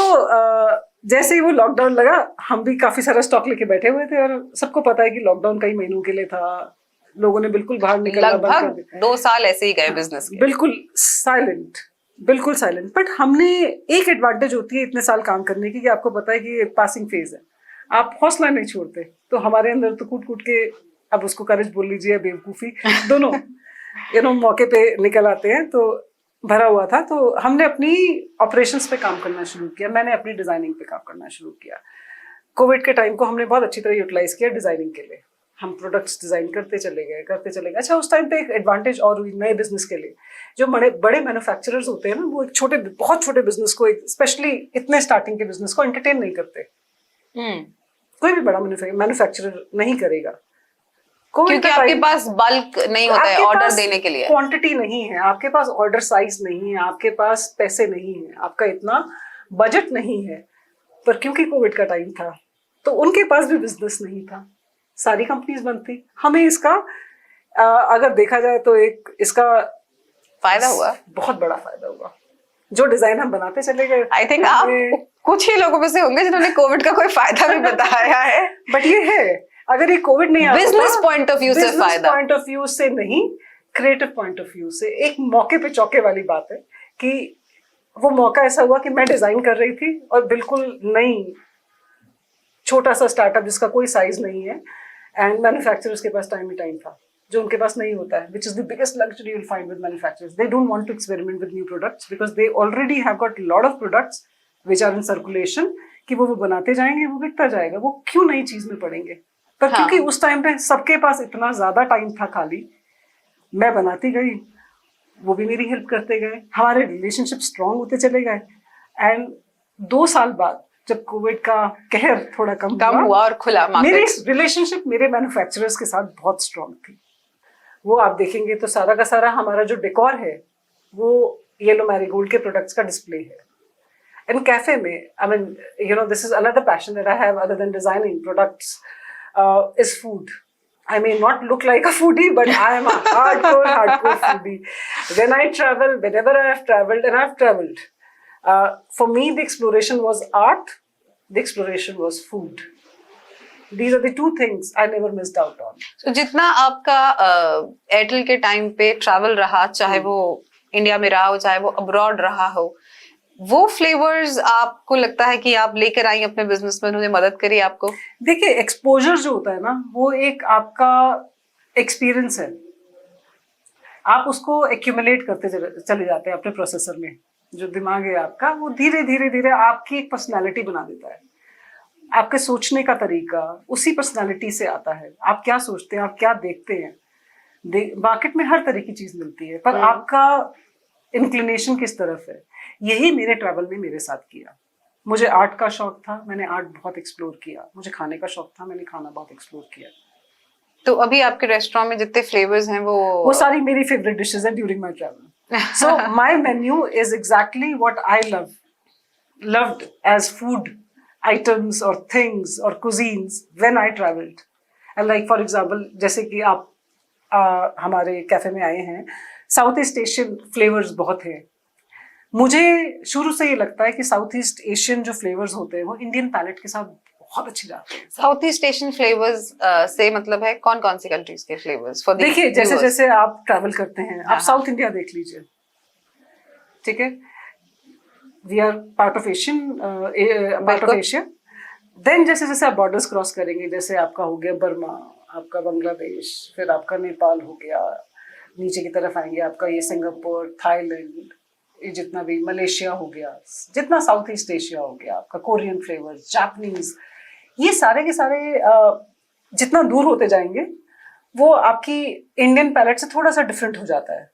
जैसे ही वो लॉकडाउन लगा, हम भी काफी सारा स्टॉक लेके बैठे हुए थे, और सबको पता है कि लॉकडाउन कई महीनों के लिए था, लोगों ने बिल्कुल बाहर निकलना बंद कर दिया। 2 साल ऐसे ही गए बिजनेस के। बिल्कुल साइलेंट, बिल्कुल साइलेंट। बट हमने एक एडवांटेज होती है इतने साल काम करने की, कि आपको पता है कि ये पासिंग फेज है, आप हौसला नहीं छोड़ते। तो हमारे अंदर तो कूट कूट के, अब उसको करेज बोल लीजिए, बेवकूफी, दोनों मौके पे निकल आते हैं, तो भरा हुआ था। तो हमने अपनी ऑपरेशंस पे काम करना शुरू किया, मैंने अपनी डिजाइनिंग पे काम करना शुरू किया। कोविड के टाइम को हमने बहुत अच्छी तरह यूटिलाइज किया डिजाइनिंग के लिए। हम प्रोडक्ट्स डिजाइन करते चले गए। अच्छा, उस टाइम पे एक एडवांटेज और हुई नए बिजनेस के लिए। जो बड़े मैन्युफैक्चरर्स होते हैं ना, वो एक बहुत छोटे बिजनेस को, स्पेशली इतने स्टार्टिंग के बिजनेस को एंटरटेन नहीं करते। कोई भी बड़ा मैन्युफैक्चरर नहीं करेगा, क्योंकि आपके पास बल्क नहीं होता है ऑर्डर देने के लिए, क्वांटिटी नहीं है, आपके पास ऑर्डर साइज नहीं है, आपके पास पैसे नहीं है, आपका इतना बजट नहीं है। पर क्योंकि कोविड का टाइम था, तो उनके पास भी बिजनेस नहीं था, सारी कंपनीज बंद थी। हमें इसका अगर देखा जाए तो इसका फायदा हुआ, बहुत बड़ा फायदा हुआ। जो डिजाइन हम बनाते चले गए, आई थिंक आप कुछ ही लोगों में से होंगे जिन्होंने कोविड का कोई फायदा भी बताया है। बट ये है, अगर ये कोविड नहीं आता, बिजनेस पॉइंट ऑफ व्यू से फायदा, पॉइंट ऑफ व्यू से नहीं, क्रिएटिव पॉइंट ऑफ व्यू से एक मौके पे चौके वाली बात है कि वो मौका ऐसा हुआ कि मैं डिजाइन कर रही थी, और बिल्कुल नई छोटा सा स्टार्टअप जिसका कोई साइज नहीं है, एंड मैन्युफैक्चरर्स के पास टाइम ही टाइम था, जो उनके पास नहीं होता है, which is the biggest luxury you'll find with manufacturers. They don't want to experiment with new products because they already have got a lot of products which are in circulation, कि वो बनाते जाएंगे, वो बिकता जाएगा, वो क्यों नई चीज में पड़ेंगे। पर क्योंकि उस टाइम पे सबके पास इतना ज्यादा टाइम था खाली, मैं बनाती गई, वो भी मेरी हेल्प करते गए, हमारे रिलेशनशिप स्ट्रांग होते चले गए। एंड 2 साल बाद जब कोविड का कहर थोड़ा कम हुआ और खुला मार्केट, मेरी रिलेशनशिप मेरे मैन्युफैक्चरर्स के साथ बहुत स्ट्रांग थी। वो आप देखेंगे तो सारा का सारा हमारा जो डेकोर है, वो येलो मैरीगोल्ड के प्रोडक्ट्स का डिस्प्ले है। एंड कैफे में, I mean, you know, this is another passion that I have other than designing products, is food. I may not look like a foodie, but I am a hardcore foodie. When I travel, whenever I have traveled, and I've traveled, for me the exploration was art, the exploration was food. These are the 2 things I never missed out on. So, जितना आपका Airtel के time पे travel रहा, चाहे वो India में रहा हो, चाहे वो अब्रॉड रहा हो, वो फ्लेवर्स आपको लगता है कि आप लेकर आई अपने बिजनेस में, उन्होंने मदद करी आपको? देखिए, एक्सपोजर जो होता है ना, वो एक आपका एक्सपीरियंस है, आप उसको एक्यूमुलेट करते चले जाते हैं अपने प्रोसेसर में। जो दिमाग है आपका, वो धीरे धीरे धीरे आपकी एक पर्सनालिटी बना देता है। आपके सोचने का तरीका उसी पर्सनालिटी से आता है। आप क्या सोचते हैं, आप क्या देखते हैं। मार्केट में हर तरह की चीज मिलती है, पर आपका इंक्लिनेशन किस तरफ है। यही मेरे ट्रैवल ने मेरे साथ किया। मुझे आर्ट का शौक था, मैंने आर्ट बहुत एक्सप्लोर किया। मुझे खाने का शौक था, मैंने खाना बहुत एक्सप्लोर किया। तो अभी आपके रेस्टोरेंट में जितने फ्लेवर्स हैं वो सारी मेरी फेवरेट डिशेज हैं during my travel. So my menu is exactly what I loved as food items or things or cuisines when I traveled. And like for example, जैसे कि आप हमारे कैफे में आए हैं, साउथ ईस्ट एशियन फ्लेवर्स बहुत हैं। मुझे शुरू से ये लगता है कि साउथ ईस्ट एशियन जो फ्लेवर्स होते हैं वो इंडियन पैलेट के साथ बहुत अच्छे जाते हैं। साउथ ईस्ट एशियन फ्लेवर्स से मतलब है कौन कौन सी कंट्रीज के फ्लेवर्स? फॉर देखिए, जैसे जैसे आप ट्रैवल करते हैं, आप साउथ इंडिया देख लीजिए, ठीक है, we are part of Asia. Then जैसे जैसे आप बॉर्डर्स क्रॉस करेंगे, जैसे आपका हो गया बर्मा, आपका बांग्लादेश, फिर आपका नेपाल हो गया, नीचे की तरफ आएंगे आपका ये सिंगापुर, थाईलैंड, ये जितना भी मलेशिया हो गया, जितना साउथ ईस्ट एशिया हो गया, आपका कोरियन फ्लेवर्स, जापानीज, ये सारे के सारे जितना दूर होते जाएंगे वो आपकी इंडियन पैलेट से थोड़ा सा डिफरेंट हो जाता है।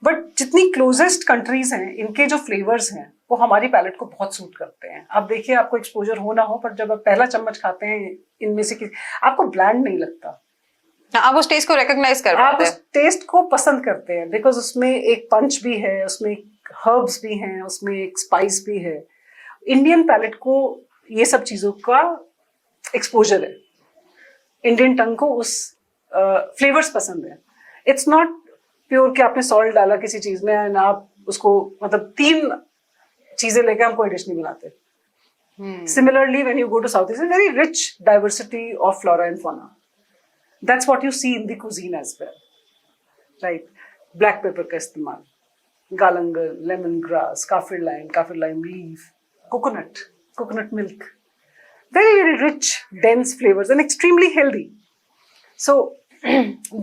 बट जितनी क्लोजेस्ट कंट्रीज हैं, इनके जो फ्लेवर्स हैं वो हमारी पैलेट को बहुत सूट करते हैं। आप देखिए, आपको एक्सपोजर हो ना हो, पर जब आप पहला चम्मच खाते हैं इनमें से आपको ब्लैंड नहीं लगता। आप उस टेस्ट को रिकॉग्नाइज कर पाते हैं, आप उस टेस्ट को पसंद करते हैं, बिकॉज उसमें एक पंच भी है, उसमें हर्ब्स भी हैं, उसमें एक स्पाइस भी है। इंडियन पैलेट को ये सब चीजों का एक्सपोजर है, इंडियन टंग को उस फ्लेवर्स पसंद है। इट्स नॉट प्योर कि आपने सॉल्ट डाला किसी चीज में एंड आप उसको, मतलब 3 चीजें लेकर हम कोई डिश नहीं बनाते। Similarly, when you go to South, it's a very rich diversity of flora and fauna. That's what you see in the cuisine as well, right? Black pepper का इस्तेमाल, galangal, lemongrass, kaffir lime leaf, coconut milk, very very rich, dense flavors and extremely healthy. So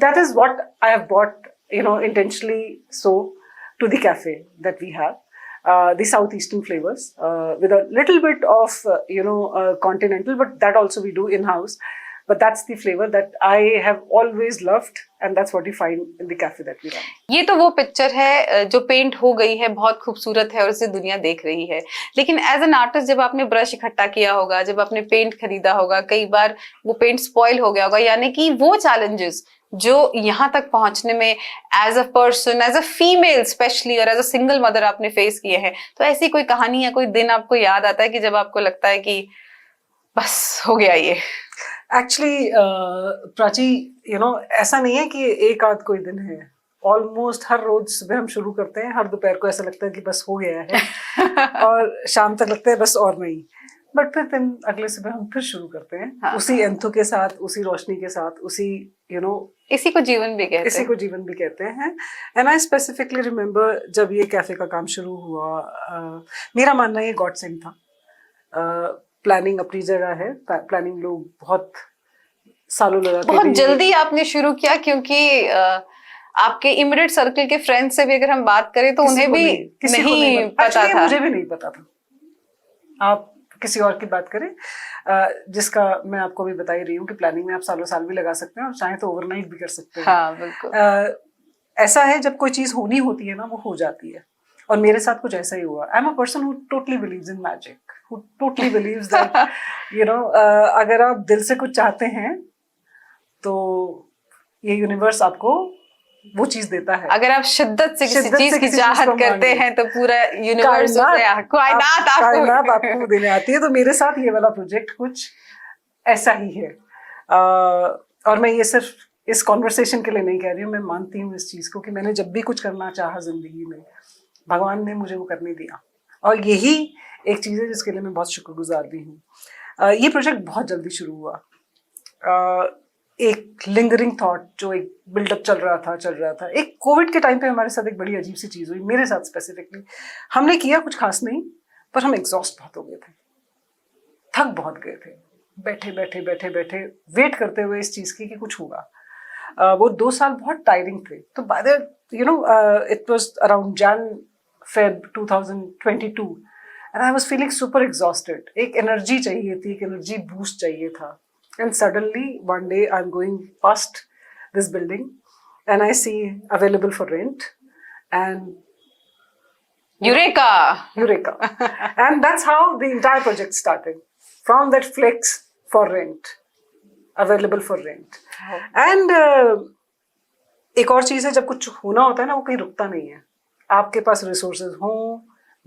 that is what I have brought, intentionally so to the cafe that we have. The southeastern flavors with a little bit of continental, but that also we do in house. But that's the flavor that I have always loved, and that's what you find in the cafe that we run. ये तो वो picture है जो paint हो गई है, बहुत खूबसूरत है और इसे दुनिया देख रही है। लेकिन एज एन आर्टिस्ट, जब आपने ब्रश इकट्ठा किया होगा, जब आपने पेंट खरीदा होगा, कई बार वो पेंट स्पॉइल हो गया होगा, यानी कि वो चैलेंजेस जो यहाँ तक पहुंचने में as a person, as a female specially, और एज अ सिंगल मदर आपने फेस किए हैं। तो ऐसी कोई कहानी या कोई दिन आपको याद आता है कि जब आपको लगता है कि बस हो गया ये? एक्चुअली प्राची, ऐसा नहीं है कि एक आध कोई दिन है। ऑलमोस्ट हर रोज सुबह हम शुरू करते हैं, हर दोपहर को ऐसा लगता है कि बस हो गया है और शाम तक लगता है बस और नहीं। बट फिर दिन अगले सुबह हम फिर शुरू करते हैं, हाँ, उसी एंथो के साथ, उसी रोशनी के साथ, उसी इसी को जीवन भी कहते हैं। एंड आई स्पेसिफिकली रिमेम्बर जब ये कैफे का काम शुरू हुआ, मेरा मानना ये गॉड सेंड था। प्लानिंग अपनी जगह है, प्लानिंग लोग बहुत सालों लगा, बहुत जल्दी आपने शुरू किया, क्योंकि आपके इमीडिएट सर्कल के फ्रेंड्स से भी अगर हम बात करें तो उन्हें भी नहीं पता था। मुझे भी नहीं पता था। आप किसी और की बात करें, जिसका मैं आपको भी बता ही रही हूँ कि प्लानिंग में आप सालों साल भी लगा सकते हैं और चाहे तो ओवरनाइट भी कर सकते हैं। हाँ, बिल्कुल। ऐसा है, जब कोई चीज होनी होती है ना, वो हो जाती है। और मेरे साथ कुछ ऐसा ही हुआ। I am a person who totally believes in magic, who totally believes that अगर आप दिल से कुछ चाहते हैं तो ये यूनिवर्स आपको वो चीज देता है। अगर आप शिद्दत से किसी चीज की चाहत करते हैं तो पूरा यूनिवर्स कायनात आपको देने आती है। तो मेरे साथ ये वाला प्रोजेक्ट कुछ ऐसा ही है। और मैं ये सिर्फ इस कॉन्वर्सेशन के लिए नहीं कह रही हूँ, मैं मानती हूँ इस चीज को कि मैंने जब भी कुछ करना चाहा जिंदगी में, भगवान ने मुझे वो करने दिया। और यही एक चीज है जिसके लिए मैं बहुत शुक्रगुजार भी हूँ। ये प्रोजेक्ट बहुत जल्दी शुरू हुआ। एक लिंगरिंग थॉट, जो एक बिल्डअप चल रहा था। एक कोविड के टाइम पे हमारे साथ एक बड़ी अजीब सी चीज हुई, मेरे साथ स्पेसिफिकली। हमने किया कुछ खास नहीं, पर हम एग्जॉस्ट बहुत हो गए थे, थक बहुत गए थे, बैठे वेट करते हुए इस चीज की कि कुछ होगा। वो 2 साल बहुत टायरिंग थे। तो by the it was around Jan Feb 2022 and I was feeling super exhausted. एक energy चाहिए थी, एक energy boost चाहिए था. And suddenly one day I'm going past this building and I see available for rent and Eureka! And that's how the entire project started. From that flex for rent, available for rent. And एक और चीज़ है, जब कुछ होना होता है ना, वो कहीं रुकता नहीं है. आपके पास रिसोर्सेज हो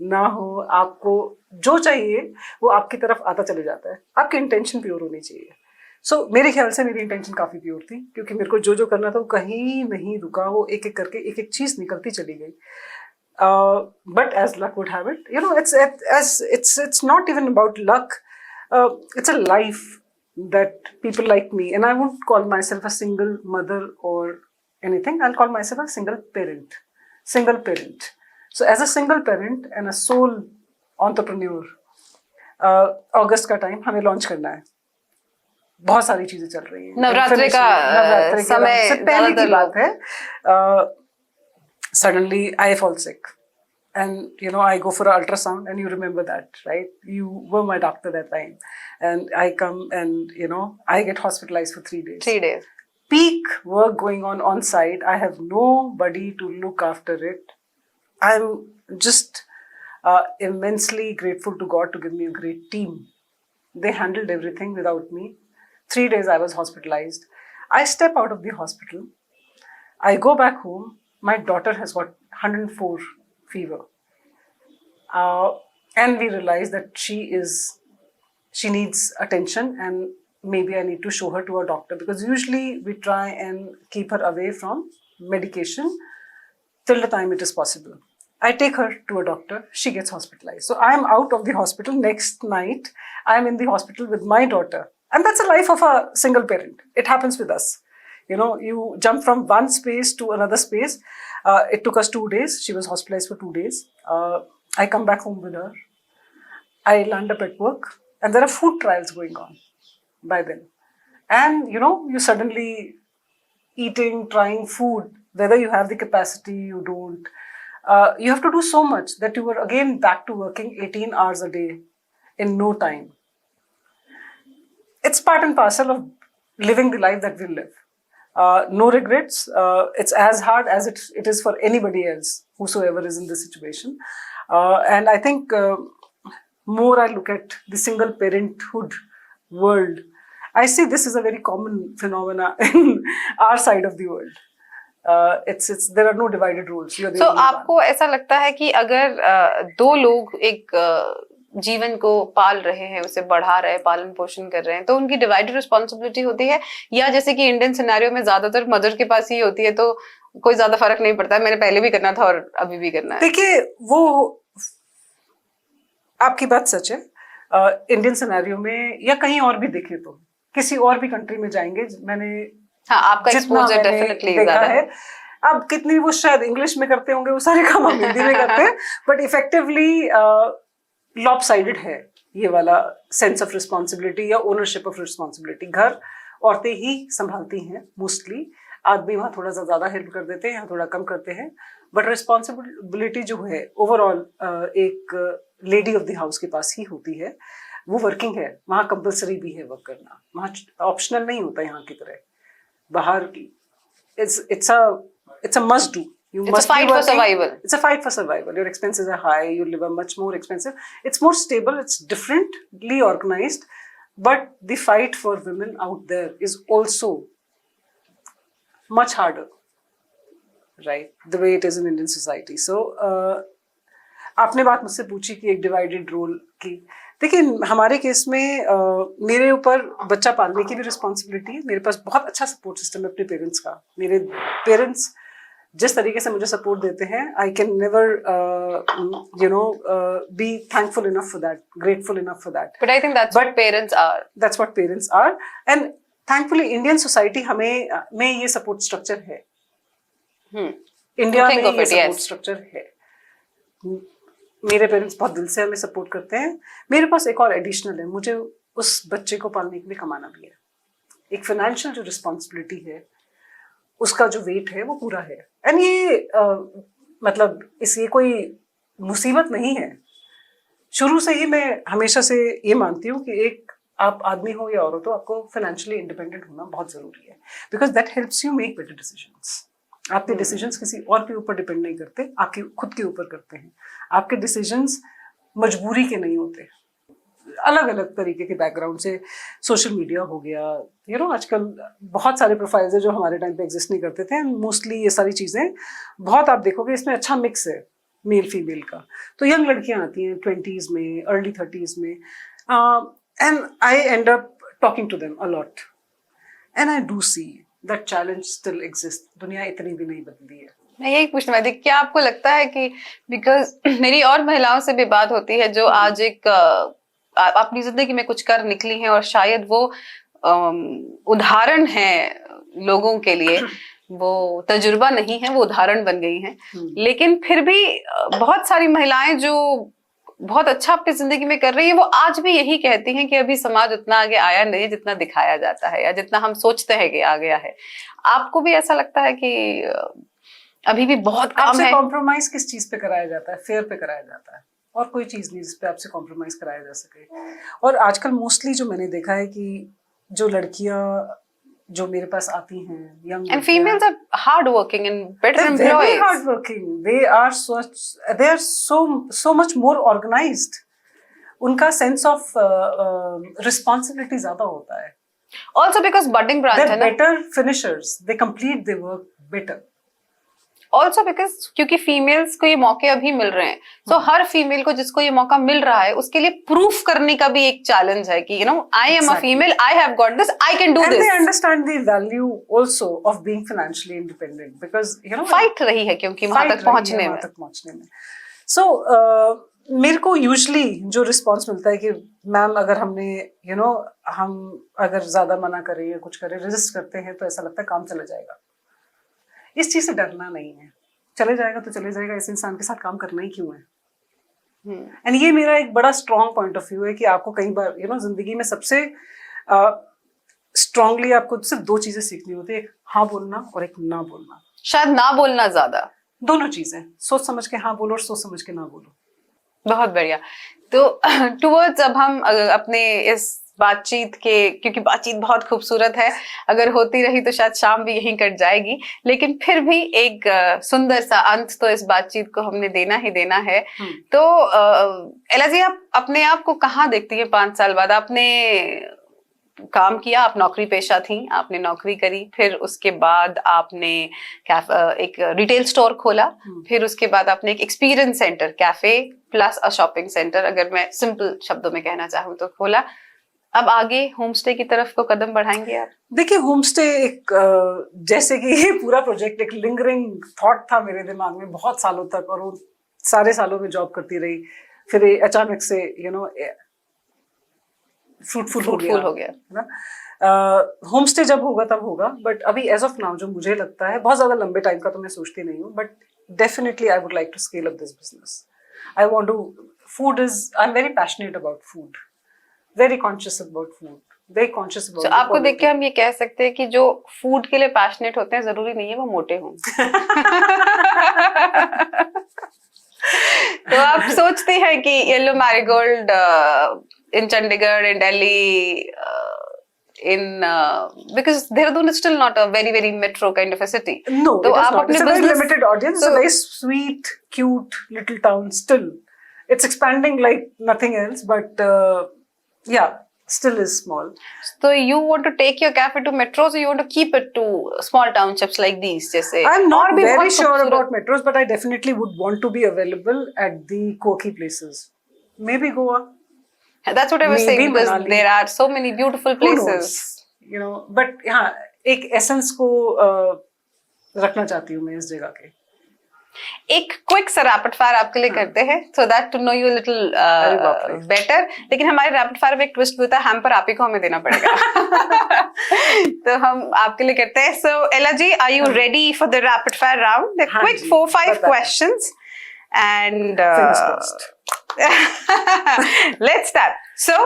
ना हो, आपको जो चाहिए वो आपकी तरफ आता चले जाता है. आपकी इंटेंशन प्योर होनी चाहिए. सो मेरे ख्याल से मेरी इंटेंशन काफ़ी प्योर थी, क्योंकि मेरे को जो करना था वो कहीं नहीं रुका. वो एक एक करके एक एक चीज़ निकलती चली गई. But as luck would have it, it's not even about luck. It's a life that people like me, and I won't call myself a single mother or anything. I'll call myself a single parent. So as a single parent and a sole entrepreneur, अगस्त का time हमें launch करना है. बहुत सारी चीजें चल रही हैं. नवरात्रि का समय से पहले की बात है. Suddenly I fall sick and I go for an ultrasound, and you remember that, right? You were my doctor that time, and I come and I get hospitalized for 3 days. 3 days. Peak work going on site. I have nobody to look after it. I'm just immensely grateful to God to give me a great team. They handled everything without me. 3 days I was hospitalized. I step out of the hospital. I go back home. My daughter has got 104 fever. And we realize that she needs attention, and maybe I need to show her to a doctor, because usually we try and keep her away from medication till the time it is possible. I take her to a doctor, she gets hospitalized. So I'm out of the hospital. Next night, I'm in the hospital with my daughter. And that's the life of a single parent. It happens with us. You jump from one space to another space. It took us 2 days. She was hospitalized for 2 days. I come back home with her. I land up at work, and there are food trials going on by then. And you suddenly eating, trying food, whether you have the capacity, you don't. You have to do so much that you were again back to working 18 hours a day in no time. It's part and parcel of living the life that we live. No regrets. It's as hard as it is for anybody else, whosoever is in this situation. And I think more I look at the single parenthood world, I see this is a very common phenomena in our side of the world. There are no divided rules. So आपको ऐसा लगता है कि अगर 2 लोग एक जीवन को पाल रहे हैं, उसे बढ़ा रहे हैं, पालन पोषण कर रहे हैं, तो उनकी डिवाइडेड रिस्पॉन्सिबिलिटी होती है, या जैसे कि इंडियन सिनेरियो में ज्यादातर मदर के पास ही होती है, तो कोई ज्यादा फर्क नहीं पड़ता है, मैंने पहले भी करना था और अभी भी करना है? देखिए, वो आपकी बात सच है. इंडियन सिनेरियो में या कहीं और भी देखे, तो किसी और भी कंट्री में जाएंगे, मैंने आपका एक्सपोजर डेफिनेटली ज्यादा है. अब कितनी वो शायद इंग्लिश में करते होंगे, वो सारे काम हम हिंदी में करते हैं, बट इफेक्टिवली लॉपसाइडेड है ये वाला सेंस ऑफ रिस्पॉन्सिबिलिटी या ओनरशिप ऑफ रिस्पॉन्सिबिलिटी. घर औरतें ही संभालती हैं मोस्टली. आदमी वहाँ थोड़ा सा ज्यादा हेल्प कर देते हैं, यहाँ थोड़ा कम करते हैं, बट रिस्पॉन्सिबिलिटी जो है ओवरऑल एक लेडी ऑफ द हाउस के पास ही होती है. वो वर्किंग है, वहाँ कंपल्सरी भी है वर्क करना, वहाँ ऑप्शनल नहीं होता यहाँ की तरह. बाहर it's a must do. It's a fight for survival. It's a fight for survival. Your expenses are high. You live a much more expensive. It's more stable. It's differently organized. But the fight for women out there is also much harder, right? The way it is in Indian society. So, आपने बात मुझसे पूछी कि एक divided role की. देखिए, हमारे case में मेरे ऊपर बच्चा पालने की भी रिस्पॉन्सिबिलिटी है. मेरे पास बहुत अच्छा सपोर्ट सिस्टम है अपने पेरेंट्स का. मेरे पेरेंट्स जिस तरीके से मुझे सपोर्ट देते हैं, I can never be thankful enough for that, grateful enough for that. But I think that's what parents are. That's what parents are. And thankfully Indian society में ये सपोर्ट स्ट्रक्चर है. India में ये support structure है. मेरे parents बहुत दिल से हमें सपोर्ट करते हैं. मेरे पास एक और एडिशनल है, मुझे उस बच्चे को पालने के लिए कमाना भी है. एक फाइनेंशियल जो रिस्पॉन्सिबिलिटी है, उसका जो वेट है वो पूरा है. एंड ये मतलब इसलिए कोई मुसीबत नहीं है। शुरू से ही मैं हमेशा से ये मानती हूँ कि एक आप आदमी हो या औरत हो, आपको फाइनेंशियली इंडिपेंडेंट होना बहुत जरूरी है, because that helps you make better decisions. आपके डिसीजंस किसी और के ऊपर डिपेंड नहीं करते, आपके खुद के ऊपर करते हैं। आपके डिसीजंस मजबूरी के नहीं होते। अलग अलग तरीके के बैकग्राउंड से सोशल मीडिया हो गया, आजकल बहुत सारे प्रोफाइल्स है जो हमारे टाइम पे एग्जिस्ट नहीं करते थे। मोस्टली ये सारी चीज़ें बहुत आप देखोगे इसमें अच्छा मिक्स है मेल फीमेल का। तो यंग लड़कियां आती हैं 20s में, अर्ली 30s में, and I end up talking to them a lot and I do see that challenge still exist. दुनिया इतनी भी नहीं बदली है। मैं यही पूछने वाली थी, क्या आपको लगता है कि बिकॉज मेरी और महिलाओं से भी बात होती है जो आज एक अपनी जिंदगी में कुछ कर निकली हैं और शायद वो उदाहरण है लोगों के लिए, वो तजुर्बा नहीं है, वो उदाहरण बन गई हैं, लेकिन फिर भी बहुत सारी महिलाएं जो बहुत अच्छा अपनी जिंदगी में कर रही है, वो आज भी यही कहती हैं कि अभी समाज उतना आगे आया नहीं जितना दिखाया जाता है या जितना हम सोचते हैं कि आ गया है। आपको भी ऐसा लगता है कि अभी भी बहुत काम है? कॉम्प्रोमाइज किस चीज पे कराया जाता है? फेयर पे कराया जाता है, और कोई चीज नहीं जिस पे आपसे कॉम्प्रोमाइज कराया जा सके। और आजकल मोस्टली जो मैंने देखा है कि जो लड़कियां जो मेरे पास आती हैं, young and females are hard working and better employees. They're very hard working. They are so much more organized. उनका sense of responsibility ज्यादा होता है। Also because budding branch है ना। They're better finishers. They complete their work better. Also because क्योंकि females को ये मौके अभी मिल रहे हैं, तो हर फीमेल को जिसको ये मौका मिल रहा है उसके लिए प्रूफ करने का भी एक चैलेंज है कि I am a female, I have got this, I can do this. And they understand the value also of being financially independent, because fight रही है क्योंकि वहां तक पहुंचने में। सो मेरे को यूजुअली जो रिस्पॉन्स मिलता है कि मैम अगर हमने हम अगर ज्यादा मना करें या कुछ करें, रेजिस्ट करते हैं, तो ऐसा लगता है काम चला जाएगा। इस चीज से डरना नहीं है, चले जाएगा तो चले जाएगा, इस इंसान के साथ काम करना ही क्यों है। एंड ये मेरा एक बड़ा स्ट्रॉन्ग पॉइंट ऑफ व्यू है कि आपको कई बार जिंदगी में सबसे स्ट्रांगली आपको सिर्फ दो चीजें सीखनी होती है, एक हाँ बोलना और एक ना बोलना। शायद ना बोलना ज्यादा, दोनों चीजें, सोच समझ के हाँ बोलो और सोच समझ के ना बोलो। बहुत बढ़िया। तो टुवर्ड्स अब हम अपने इस बातचीत के, क्योंकि बातचीत बहुत खूबसूरत है, अगर होती रही तो शायद शाम भी यहीं कट जाएगी, लेकिन फिर भी एक सुंदर सा अंत तो इस बातचीत को हमने देना ही देना है। तो एला जी, आप अपने आप को कहाँ देखती हैं 5 साल बाद? आपने काम किया, आप नौकरी पेशा थी, आपने नौकरी करी, फिर उसके बाद आपने एक रिटेल स्टोर खोला, फिर उसके बाद आपने एक एक्सपीरियंस सेंटर, कैफे प्लस अ शॉपिंग सेंटर, अगर मैं सिंपल शब्दों में कहना चाहूँ तो, खोला। अब आगे होम स्टे की तरफ को कदम बढ़ाएंगे आप? देखिए, होम स्टे एक जैसे कि ये पूरा प्रोजेक्ट एक लिंगरिंग थॉट था मेरे दिमाग में बहुत सालों तक, और वो सारे सालों में जॉब करती रही, फिर अचानक से फ्रूटफुल हो गया है ना। होम स्टे जब होगा तब होगा, बट अभी एज ऑफ नाउ जो मुझे लगता है, बहुत ज्यादा लंबे टाइम का तो मैं सोचती नहीं हूँ, but definitely I would like to scale up this business. I want to, I am very passionate about food, very conscious about food, very conscious about so, आपको देख के हम ये कह सकते हैं कि जो फूड के लिए पैशनेट होते हैं, जरूरी नहीं है वो मोटे हों। तो आप सोचती हैं कि yellow marigold in Chandigarh, in Delhi, because Dehradun is still not a very, very metro kind of a city. No, it is not. It's a very limited audience. It's a very sweet, cute little town still. It's expanding like nothing else, but yeah, still is small. So you want to take your cafe to metros, or you want to keep it to small townships like these? Jaise? I'm not very sure about metros, but I definitely would want to be available at the quirky places. Maybe Goa. That's what I was saying, because Manali. There are so many beautiful places. You know, but हाँ, एक essence को रखना चाहती हूँ मैं इस जगह के। एक क्विक सा रैपिड फायर आपके लिए करते हैं, so that to know you a little better. लेकिन हमारे रैपिड फायर में एक ट्विस्ट होता है, हैम्पर आप ही को हमें देना पड़ेगा। तो हम आपके लिए करते हैं। So Ella ji, are you ready for the rapid fire round? The quick 4-5 questions, and let's start. So,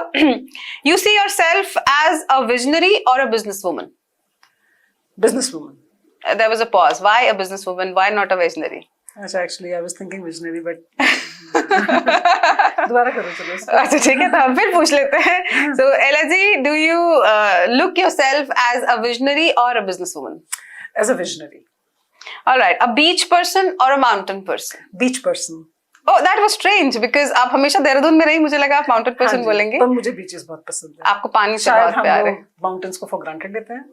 you see yourself as a visionary or a businesswoman? Businesswoman. There was a pause. Why a businesswoman? Why not a visionary? अच्छा, actually I was thinking visionary, but दोबारा करो चलो इसको। अच्छा ठीक है, तो हम फिर पूछ लेते हैं। So Ella ji, do you look yourself as a visionary or a businesswoman? As a visionary. All right, a beach person or a mountain person? Beach person. Oh, that was strange because आप हमेशा देहरादून में रही, मुझे लगा आप mountain हाँ person जी, बोलेंगे। पर मुझे बीचेस बहुत पसंद है। आपको पानी से शायद बहुत हम प्यार है। लोग माउंटेन्स को फॉर ग्रांटेड लेते हैं।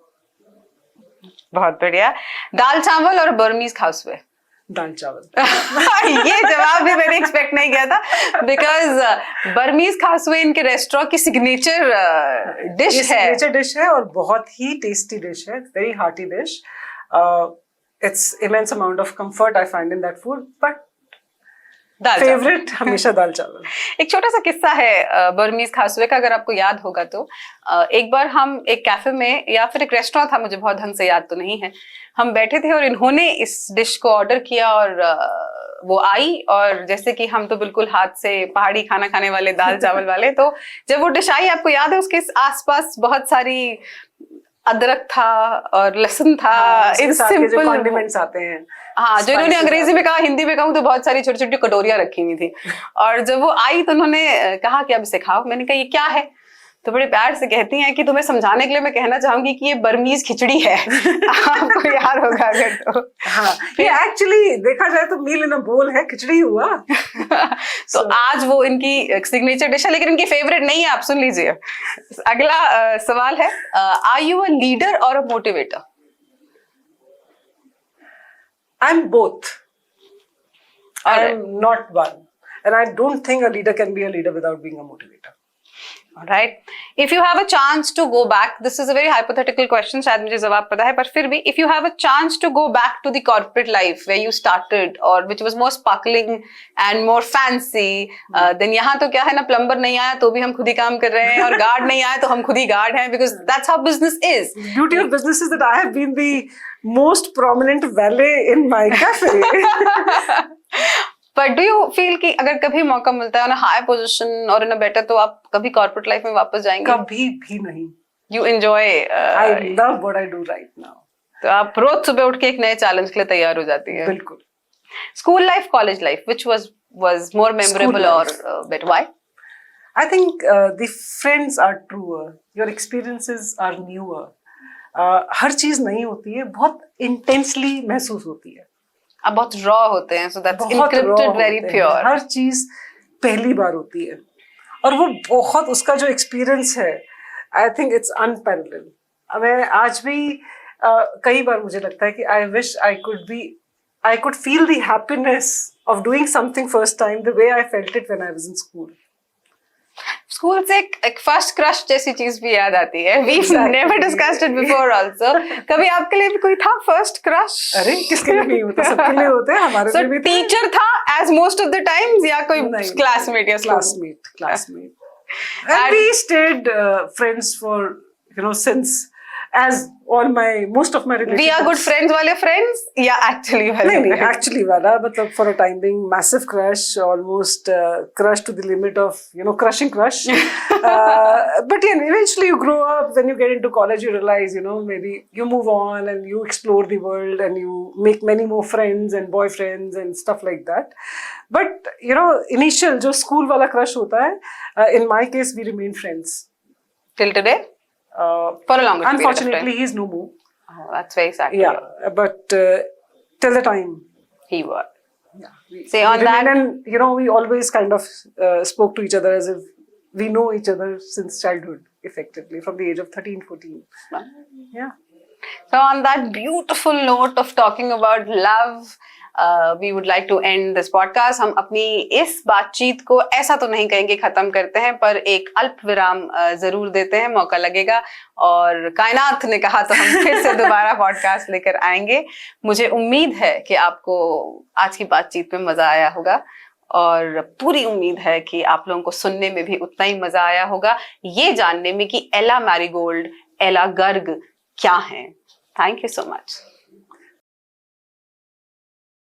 बहुत बढ़िया। दाल चावल और बर्मीज खासवे? दाल चावल। ये जवाब भी मैंने एक्सपेक्ट नहीं किया था, बिकॉज बर्मीज खासवे इनके रेस्टोरेंट की सिग्नेचर डिश है। सिग्नेचर डिश है और बहुत ही टेस्टी डिश है, very hearty dish. It's immense amount of comfort I find in that food, but favourite हमेशा दाल चावल। एक छोटा सा किस्सा है बर्मीज खासवे का, अगर आपको याद होगा तो एक बार हम एक कैफे में या फिर एक रेस्टोरेंट था, मुझे बहुत ढंग से याद तो नहीं है, हम बैठे थे और इन्होंने इस डिश को ऑर्डर किया और वो आई, और जैसे कि हम तो बिल्कुल हाथ से पहाड़ी खाना खाने वाले, दाल चावल वाले, तो जब वो डिश आई, आपको याद है उसके आसपास बहुत सारी अदरक था और लहसुन था, इन सिंपल कॉन्डिमेंट्स आते हैं। हाँ, जो इन्होंने अंग्रेजी में कहा, हिंदी में कहूँ तो बहुत सारी छोटी छोटी कटोरियां रखी हुई थी, और जब वो आई तो उन्होंने कहा कि अब इसे खाओ। मैंने कहा ये क्या है? तो बड़े प्यार से कहती हैं कि तुम्हें समझाने के लिए मैं कहना चाहूंगी कि ये बर्मीज खिचड़ी है। आपको याद होगा अगर तो। हाँ, ये एक्चुअली देखा जाए तो मील इन अ बोल है, खिचड़ी हुआ। तो आज वो इनकी सिग्नेचर डिश है, लेकिन इनकी फेवरेट नहीं है, आप सुन लीजिए। अगला सवाल है, आर यू अ लीडर और अ motivator? I'm both. I'm not one. And I don't think a leader can be a leader without being a motivator. All right. If you have a chance to go back, this is a very hypothetical question, शायद मुझे जवाब पता है, पर फिर भी, if you have a chance to go back to the corporate life where you started or which was more sparkling and more fancy, then यहाँ तो क्या है ना, plumber नहीं आया तो भी हम खुद ही काम कर रहे हैं, और guard नहीं आया तो हम खुद ही guard हैं, because that's how business is. The beauty of business is that I have been the most prominent valet in my cafe. But do you feel कि अगर कभी मौका मिलता है on a higher position or in a better, तो आप कभी corporate life में वापस जाएंगे? कभी भी नहीं। You enjoy. I love what I do right now. तो आप रोज सुबह उठ के एक नए चैलेंज के लिए तैयार हो जाती है। बिल्कुल। School life, college life, which was more memorable or better? Why? I think the friends are truer. Your experiences are newer. हर चीज नहीं होती है, बहुत इंटेंसली महसूस होती है। आप बहुत रॉ होते हैं, so that's encrypted, very pure. हर चीज पहली बार होती है, और वो बहुत, उसका जो एक्सपीरियंस है, आई थिंक इट्स अनपैरेलल। मैं आज भी कई बार मुझे लगता है कि I wish I could feel the happiness of doing something first time the way I felt it when I was in school. School से एक फर्स्ट क्रश जैसी चीज भी याद आती है। We've never discussed it before also. कभी आपके लिए भी कोई था फर्स्ट क्रश? अरे किसके लिए नहीं होता, सबके लिए होते हैं, हमारे लिए भी। टीचर था as most of the times, या कोई क्लासमेट या classmate. And we stayed friends for, since, as most of my relationships. We are good friends वाले friends या actually वाले? नहीं, actually वाला, मतलब for a time being, massive crush, almost crush to the limit of, crushing crush. But yeah, eventually you grow up, when you get into college, you realize, maybe you move on and you explore the world and you make many more friends and boyfriends and stuff like that. But, initial जो school वाला crush होता है, in my case, we remain friends. Till today? For a longer period of time. Unfortunately, he's no more. Oh, that's very sad. Yeah, but till the time he was. Yeah. Say on that, and we always kind of spoke to each other as if we know each other since childhood, effectively, from the age of 13, 14. Yeah. So on that beautiful note of talking about love, we would like to end this podcast. हम अपनी इस बातचीत को ऐसा तो नहीं कहेंगे खत्म करते हैं, पर एक अल्प विराम जरूर देते हैं, मौका लगेगा और कायनात ने कहा तो हम फिर से दोबारा पॉडकास्ट लेकर आएंगे। मुझे उम्मीद है कि आपको आज की बातचीत में मजा आया होगा, और पूरी उम्मीद है कि आप लोगों को सुनने में भी उतना ही मजा आया होगा, ये जानने में कि एला मैरीगोल्ड, एला गर्ग क्या है। Thank you so much.